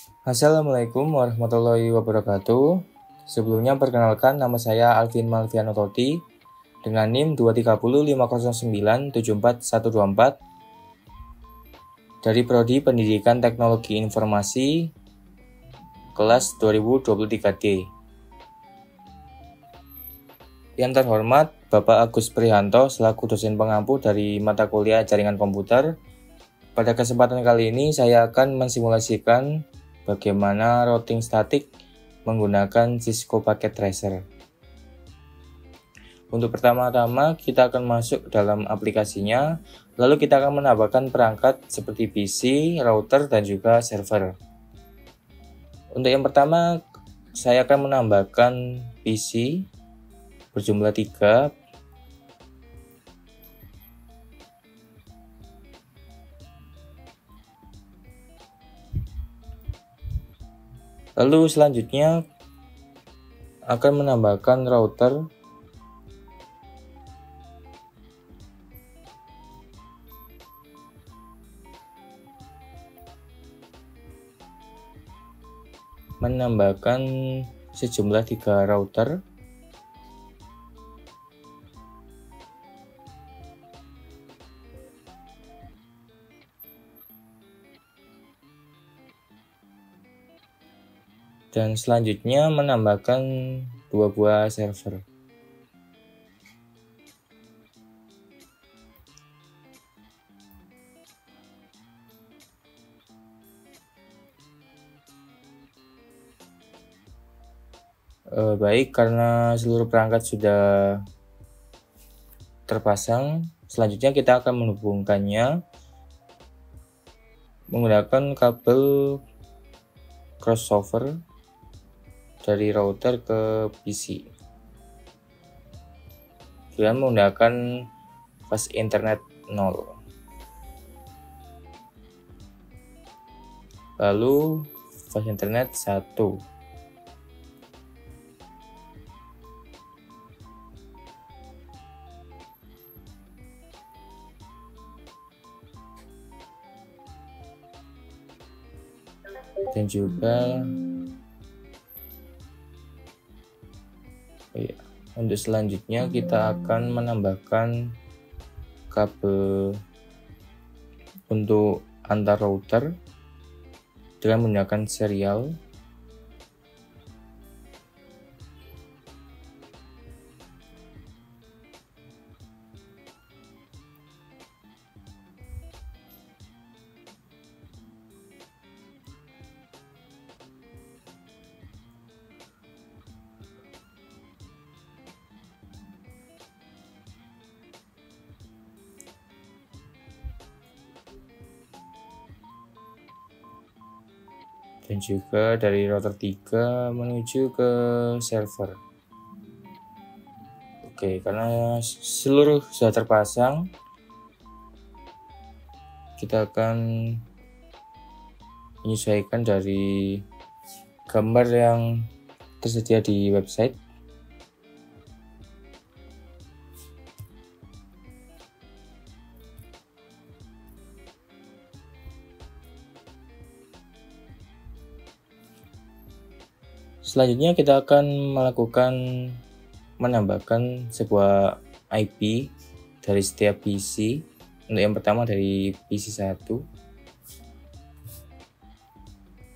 Assalamualaikum warahmatullahi wabarakatuh. Sebelumnya perkenalkan, nama saya Alvin Malviano Toti dengan NIM 23050097414 dari Prodi Pendidikan Teknologi Informasi kelas 2023D. Yang terhormat Bapak Agus Prihanto selaku dosen pengampu dari mata kuliah Jaringan Komputer. Pada kesempatan kali ini saya akan mensimulasikan bagaimana routing statik menggunakan Cisco Packet Tracer. Untuk pertama-tama kita akan masuk dalam aplikasinya, lalu kita akan menambahkan perangkat seperti PC, router, dan juga server. Untuk yang pertama, saya akan menambahkan PC berjumlah 3. Lalu selanjutnya akan menambahkan router sejumlah 3 router. Dan selanjutnya menambahkan 2 buah server. Baik, karena seluruh perangkat sudah terpasang, selanjutnya kita akan menghubungkannya menggunakan kabel crossover dari router ke PC dengan menggunakan fast internet 0. Lalu fast internet 1. Dan juga untuk selanjutnya kita akan menambahkan kabel untuk antar router dengan menggunakan serial. Dan juga dari router 3 menuju ke server. Oke, karena seluruh sudah terpasang, kita akan menyesuaikan dari gambar yang tersedia di website. Selanjutnya kita akan menambahkan sebuah IP dari setiap PC. Untuk yang pertama dari PC 1,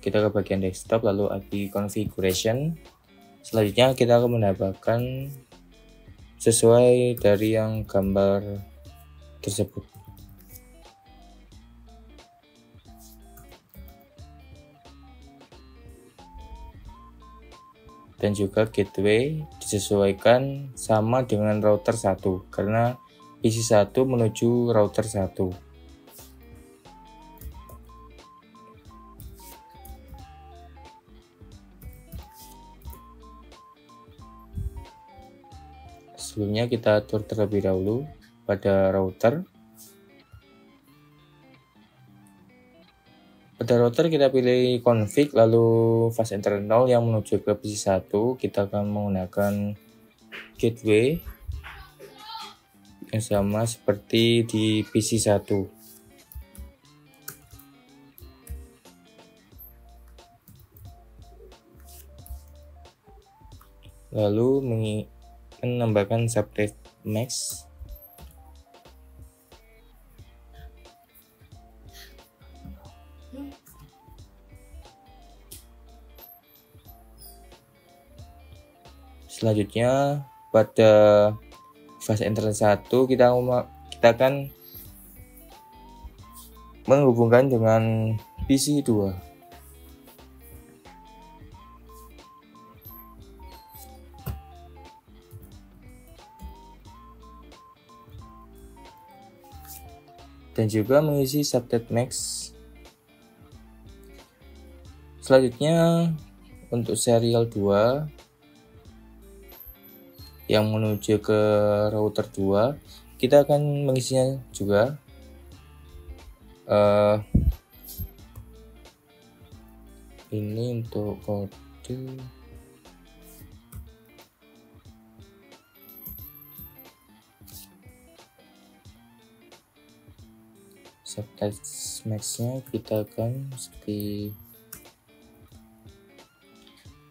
kita ke bagian desktop lalu IP configuration. Selanjutnya kita akan menambahkan sesuai dari yang gambar tersebut. Dan juga gateway disesuaikan sama dengan router 1 karena PC 1 menuju router 1. Sebelumnya kita atur terlebih dahulu pada router. Pada router kita pilih config lalu fast internet 0 yang menuju ke PC 1. Kita akan menggunakan gateway yang sama seperti di PC 1. lalu menambahkan subnet max. Selanjutnya pada fase internet 1 kita akan menghubungkan dengan PC 2. Dan juga mengisi subnet max. Selanjutnya untuk serial 2 yang menuju ke router 2, kita akan mengisinya juga. Ini untuk kode subnet max-nya kita akan seperti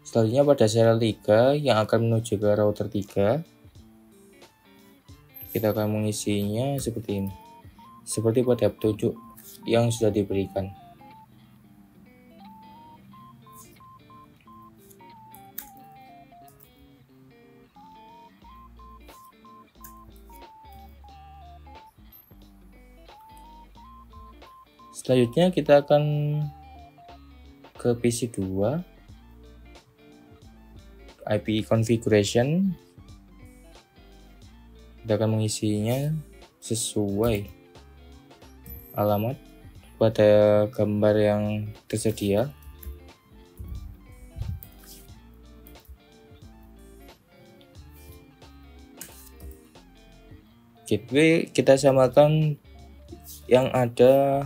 selanjutnya pada serial 3 yang akan menuju ke router 3, kita akan mengisinya seperti ini, seperti pada petunjuk yang sudah diberikan. Selanjutnya kita akan ke PC 2, IP configuration. Kita akan mengisinya sesuai alamat pada gambar yang tersedia. Gateway kita samakan yang ada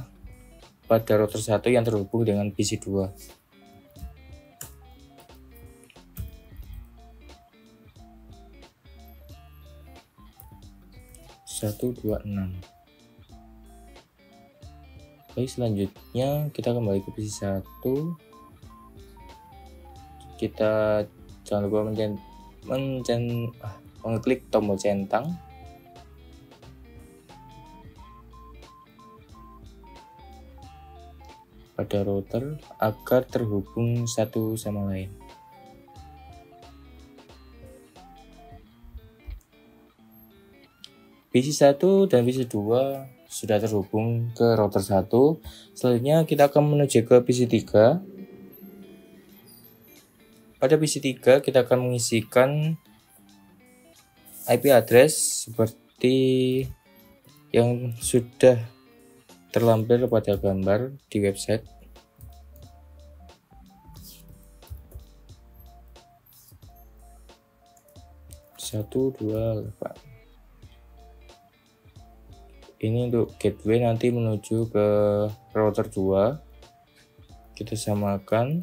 pada router 1 yang terhubung dengan PC 2. Baik, selanjutnya kita kembali ke PC 1. Kita jangan lupa mengklik tombol centang. Pada router agar terhubung satu sama lain. PC 1 dan PC 2 sudah terhubung ke router 1. Selanjutnya kita akan menuju ke PC 3. Pada PC 3 kita akan mengisikan IP address seperti yang sudah terlampir pada gambar di website. Ini untuk gateway nanti menuju ke router 2. Kita samakan.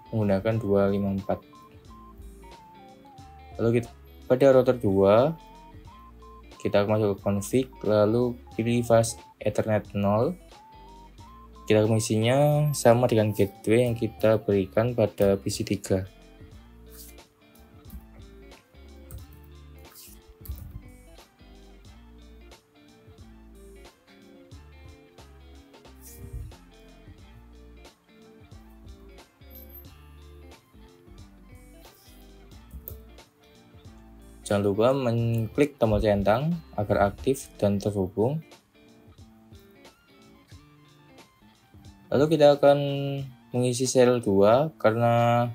Menggunakan 254. Lalu pada router 2 kita akan masuk ke config, lalu pilih fast ethernet 0. Kita mengisinya sama dengan gateway yang kita berikan pada PC 3. Jangan lupa mengklik tombol centang agar aktif dan terhubung. Lalu kita akan mengisi serial 2 karena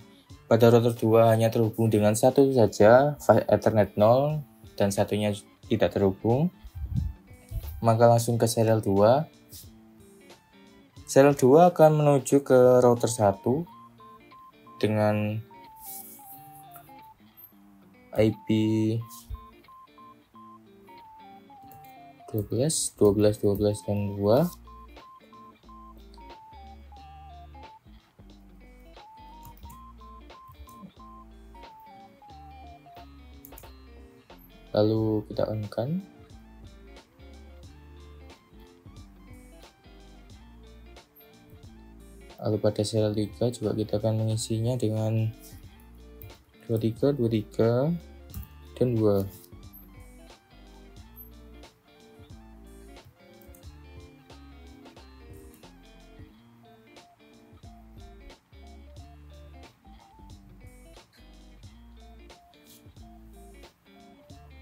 pada router 2 hanya terhubung dengan satu saja, Ethernet 0 dan satunya tidak terhubung. Maka langsung ke serial 2. Serial 2 akan menuju ke router 1 dengan IP 12, dan 2. Lalu kita on-kan. Lalu pada serial 3 juga kita akan mengisinya dengan 23, 23, dan 2.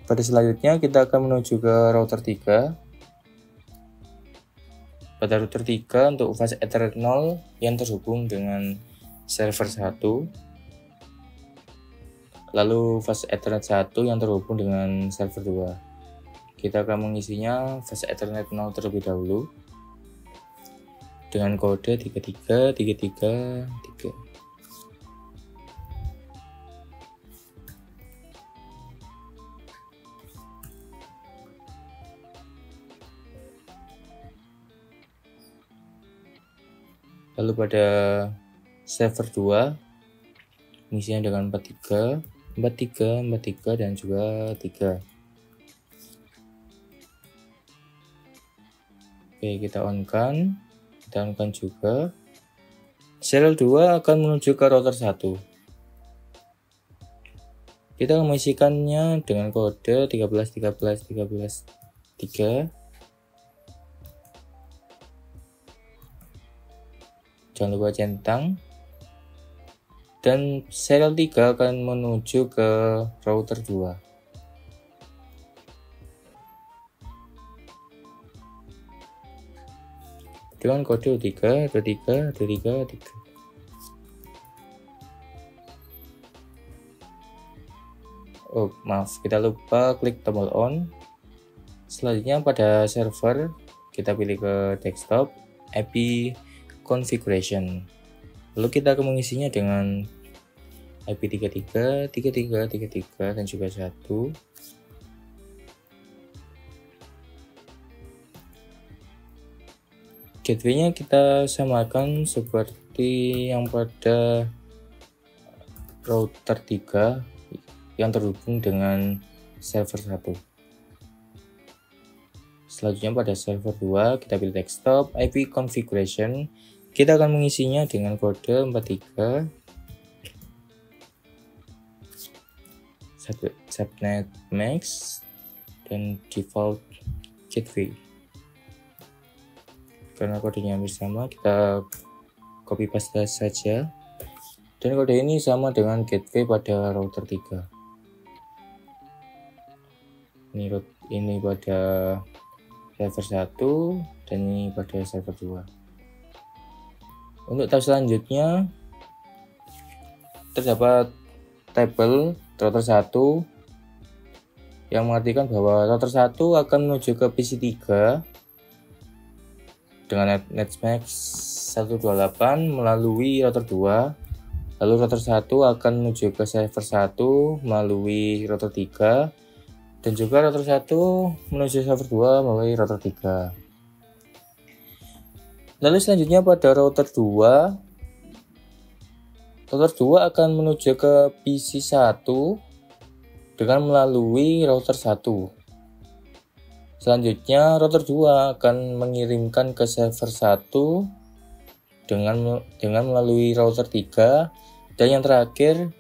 Pada selanjutnya kita akan menuju ke router 3. Pada router 3 untuk fast Ethernet 0 yang terhubung dengan server 1. Lalu fast Ethernet 1 yang terhubung dengan server 2. Kita akan mengisinya fast Ethernet 0 terlebih dahulu dengan kode 333333. Lalu pada server 2 mengisinya dengan 43, 43, 43, dan juga 3. Oke, kita on kan juga. Serial 2 akan menuju ke router 1. Kita mengisikannya dengan kode 13 13 13 3. Jangan lupa centang. Dan serial 3 akan menuju ke router 2. Dengan kode 3, 23, 23, 3. Oh, maaf, kita lupa klik tombol on. Selanjutnya pada server, kita pilih ke desktop, IP configuration. Lalu kita akan mengisinya dengan IP 33, 33, 33, dan juga 1. Gateway-nya kita samakan seperti yang pada router 3 yang terhubung dengan server 1. Selanjutnya pada server 2 kita pilih desktop, IP configuration. Kita akan mengisinya dengan kode 43 subnet max dan default gateway. Karena kodenya hampir sama, kita copy paste saja. Dan kode ini sama dengan gateway pada router 3. Ini pada server 1 dan ini pada server 2. Untuk tab selanjutnya terdapat tabel router 1 yang mengartikan bahwa router 1 akan menuju ke PC 3 dengan netmax 128 melalui router 2. Lalu router 1 akan menuju ke server 1 melalui router 3 dan juga router 1 menuju server 2 melalui router 3. Lalu selanjutnya pada router 2 akan menuju ke PC 1 dengan melalui router 1. Selanjutnya router 2 akan mengirimkan ke server 1 dengan melalui router 3, dan yang terakhir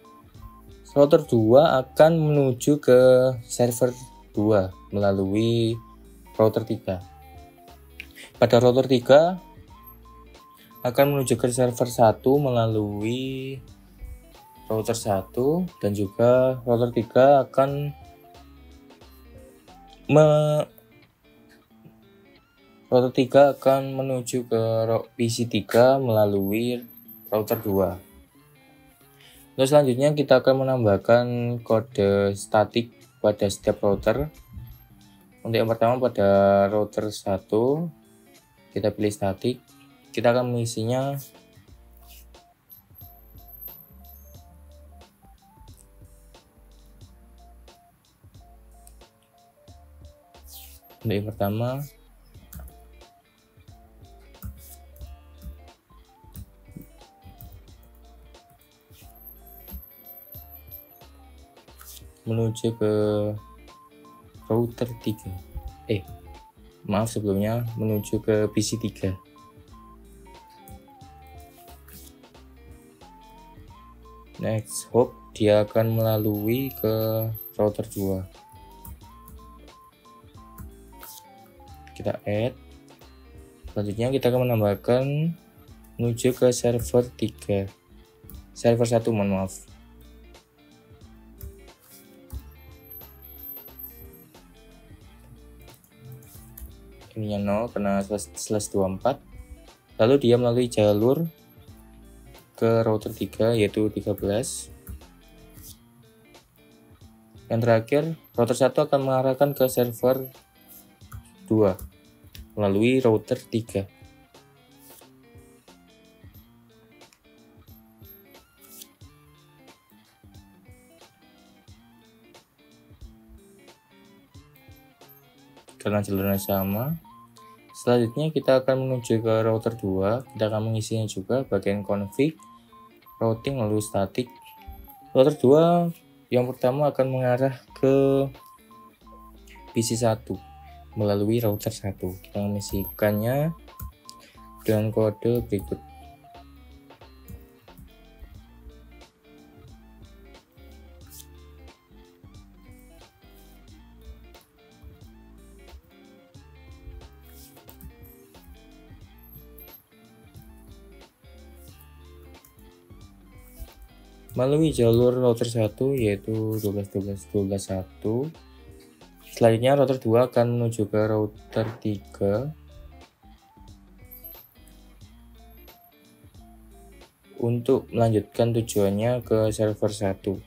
router 2 akan menuju ke server 2 melalui router 3. Pada router 3 akan menuju ke server 1 melalui router 1, dan juga router 3 akan menuju ke PC 3 melalui router 2. Lalu selanjutnya kita akan menambahkan kode statik pada setiap router. Untuk yang pertama pada router 1 kita pilih statik. Kita akan mengisinya untuk yang pertama menuju ke router 3. Maaf, sebelumnya menuju ke PC 3. Next hop dia akan melalui ke router 2. Kita add. Selanjutnya kita akan menambahkan menuju ke server 3. Server 1, mohon maaf. Ininya 0 karena /24. Lalu dia melalui jalur ke router 3 yaitu 13. Yang terakhir, router 1 akan mengarahkan ke server 2 melalui router 3. Karena jalurnya sama. Selanjutnya kita akan menuju ke router 2. Kita akan mengisinya juga bagian config, routing, lalu static. Router 2 yang pertama akan mengarah ke PC 1 melalui router 1. Kita mengisikannya dengan kode berikut. Melalui jalur router 1 yaitu 12.12.12.1. Selanjutnya router 2 akan menuju ke router 3 untuk melanjutkan tujuannya ke server 1.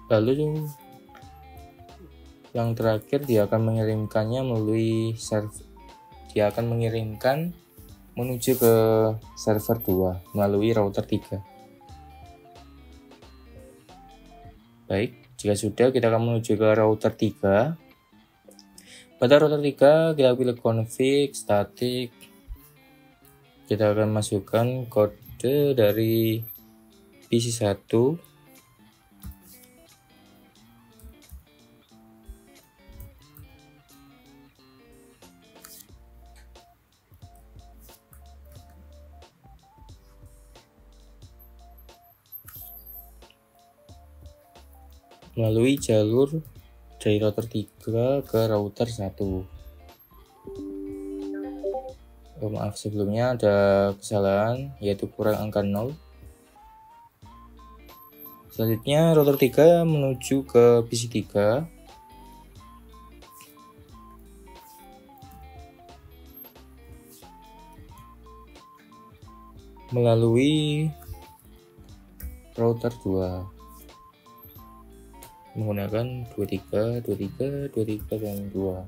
Lalu yang terakhir dia akan mengirimkannya melalui server. Dia akan mengirimkan menuju ke server 2 melalui router 3. Baik, jika sudah kita akan menuju ke router 3. Pada router 3 kita pilih config, static. Kita akan masukkan kode dari PC 1. Melalui jalur dari router 3 ke router 1. Oh, maaf, sebelumnya ada kesalahan yaitu kurang angka 0. Selanjutnya router 3 menuju ke PC 3. Melalui router 2 menggunakan 23, 23, 23, dan 2.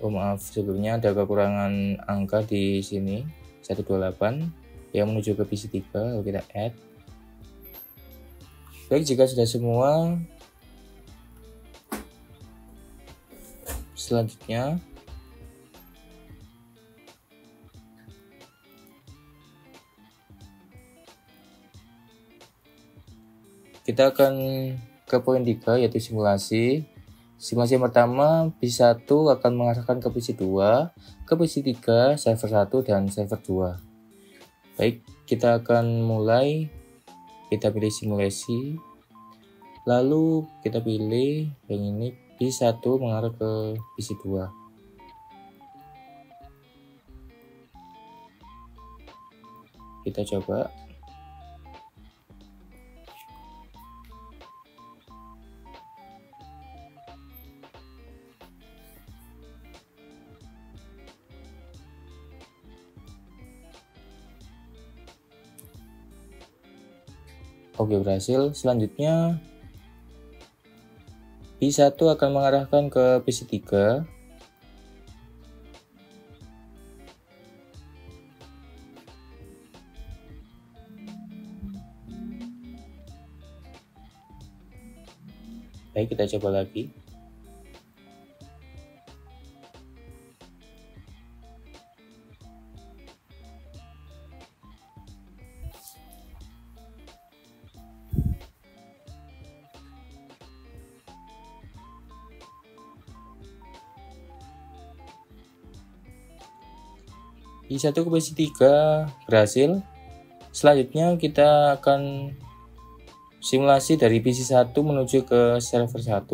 Oh maaf, sebelumnya ada kekurangan angka di sini 128 yang menuju ke PC 3. Lalu kita add. Baik, jika sudah semua, selanjutnya kita akan ke poin 3 yaitu simulasi. Simulasi yang pertama, PC 1 akan mengarahkan ke PC 2, ke PC 3, server 1, dan server 2. Baik, kita akan mulai. Kita pilih simulasi. Lalu kita pilih yang ini, PC 1 mengarah ke PC 2. Kita coba. Oke, berhasil. Selanjutnya PC 1 akan mengarahkan ke PC 3. Baik, kita coba lagi. PC1 ke PC3 berhasil. Selanjutnya kita akan simulasi dari PC1 menuju ke server 1.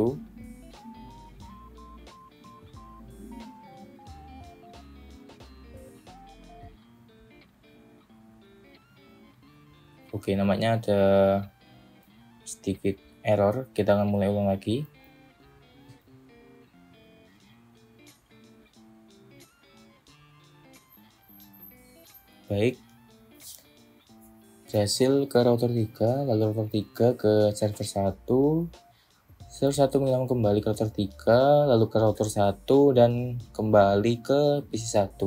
Oke, namanya ada sedikit error. Kita akan mulai ulang lagi. Baik, berhasil ke router 3, lalu router 3 ke server 1. Server 1 mengilang kembali ke router 3, lalu ke router 1 dan kembali ke PC1.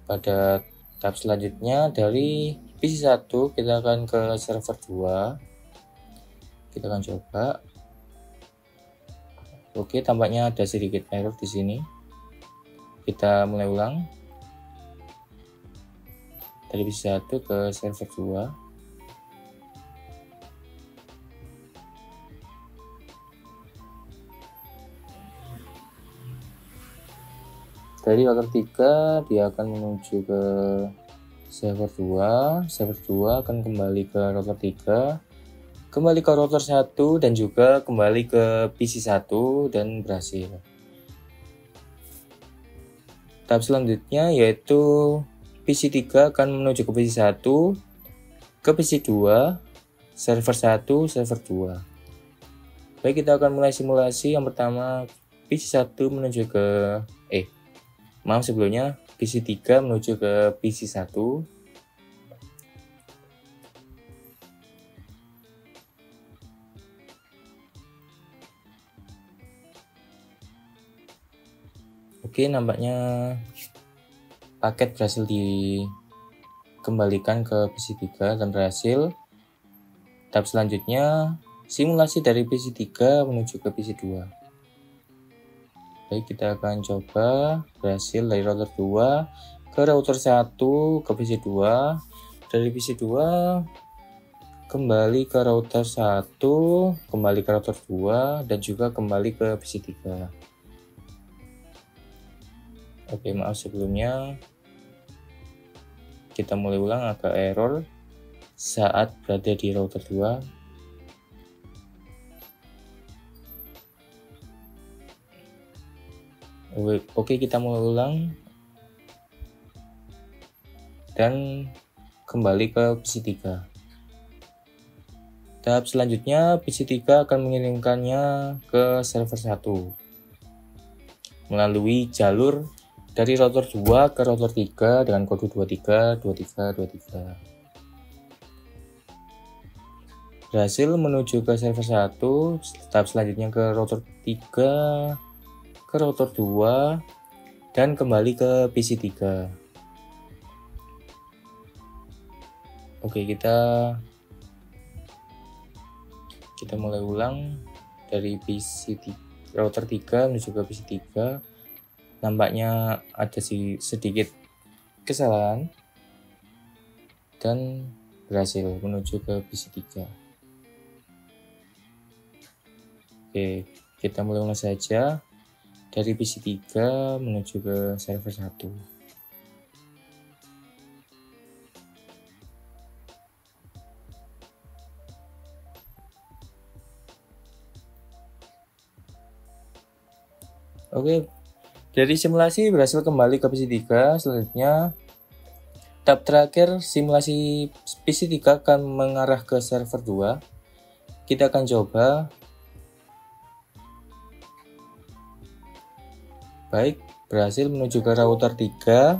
Pada tahap selanjutnya dari PC1 kita akan ke server 2. Kita akan coba. Oke, tampaknya ada sedikit error di sini. Kita mulai ulang. Dari PC1 ke server 2. Dari router 3 dia akan menuju ke server 2. Server 2 akan kembali ke router 3, kembali ke router 1 dan juga kembali ke PC1 dan berhasil. Tahap selanjutnya yaitu PC3 akan menuju ke PC1, ke PC2, server 1, server 2. Baik, kita akan mulai simulasi. Yang pertama PC1 menuju ke sebelumnya PC3 menuju ke PC1. Oke, nampaknya paket berhasil dikembalikan ke PC3 dan berhasil. Tahap selanjutnya simulasi dari PC3 menuju ke PC2. Baik, kita akan coba. Berhasil dari router 2 ke router 1 ke PC2. Dari PC2 kembali ke router 1, kembali ke router 2 dan juga kembali ke PC3. Oke, maaf sebelumnya. Kita mulai ulang, agak error saat berada di router 2. Oke, kita mulai ulang dan kembali ke PC3. Tahap selanjutnya PC3 akan mengirimkannya ke server 1 melalui jalur dari router 2 ke router 3 dengan kode 232323. Berhasil menuju ke server 1. Tahap selanjutnya ke router 3, ke router 2 dan kembali ke PC3. Oke, kita mulai ulang dari router 3 menuju ke PC3. Nampaknya ada sedikit kesalahan dan berhasil menuju ke PC3. Oke, kita mulai ulang saja dari PC3 menuju ke server 1. Oke, dari simulasi berhasil kembali ke PC3. Selanjutnya tahap terakhir simulasi PC3 akan mengarah ke server 2. Kita akan coba. Baik, berhasil menuju ke router 3,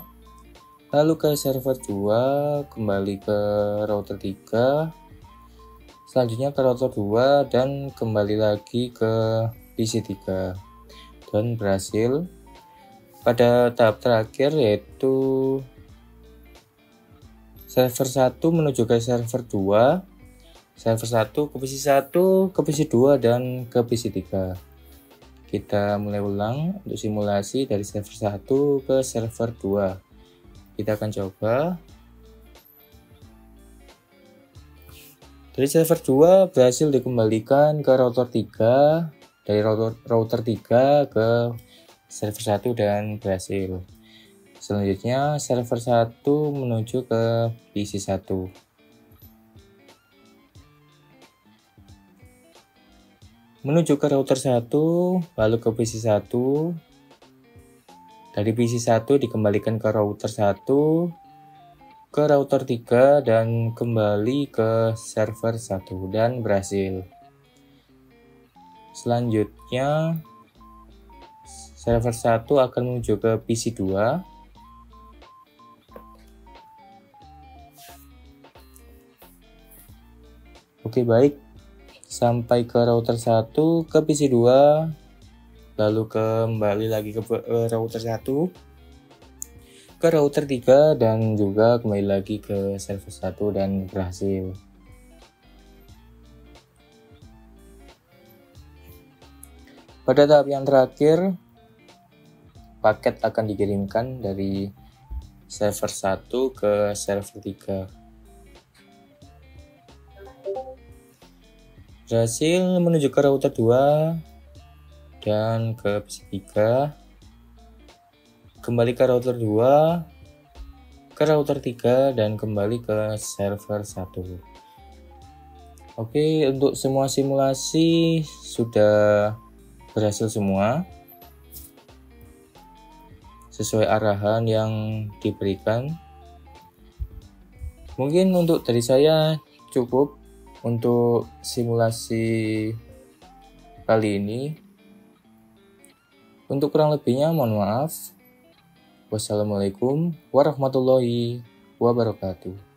lalu ke server 2, kembali ke router 3, selanjutnya ke router 2 dan kembali lagi ke PC3 dan berhasil. Pada tahap terakhir yaitu server 1 menuju ke server 2, server 1 ke PC1, ke PC2 dan ke PC3. Kita mulai ulang untuk simulasi dari server 1 ke server 2. Kita akan coba. Dari server 2 berhasil dikembalikan ke router 3, dari router 3 ke server 1 dan berhasil. Selanjutnya server 1 menuju ke PC 1. Menuju ke router 1, lalu ke PC 1. Dari PC 1 dikembalikan ke router 1, ke router 3, dan kembali ke server 1 dan berhasil. Selanjutnya server 1 akan menuju ke PC 2. Oke, baik. Sampai ke router 1, ke PC 2, lalu kembali lagi ke router 1, ke router 3, dan juga kembali lagi ke server 1 dan berhasil. Pada tahap yang terakhir, paket akan dikirimkan dari server 1 ke server 3. Berhasil menuju ke router 2 dan ke PC 3. Kembali ke router 2, ke router 3, dan kembali ke server 1. Oke, untuk semua simulasi sudah berhasil semua sesuai arahan yang diberikan. Mungkin untuk dari saya cukup untuk simulasi kali ini. Untuk kurang lebihnya mohon maaf. Wassalamualaikum warahmatullahi wabarakatuh.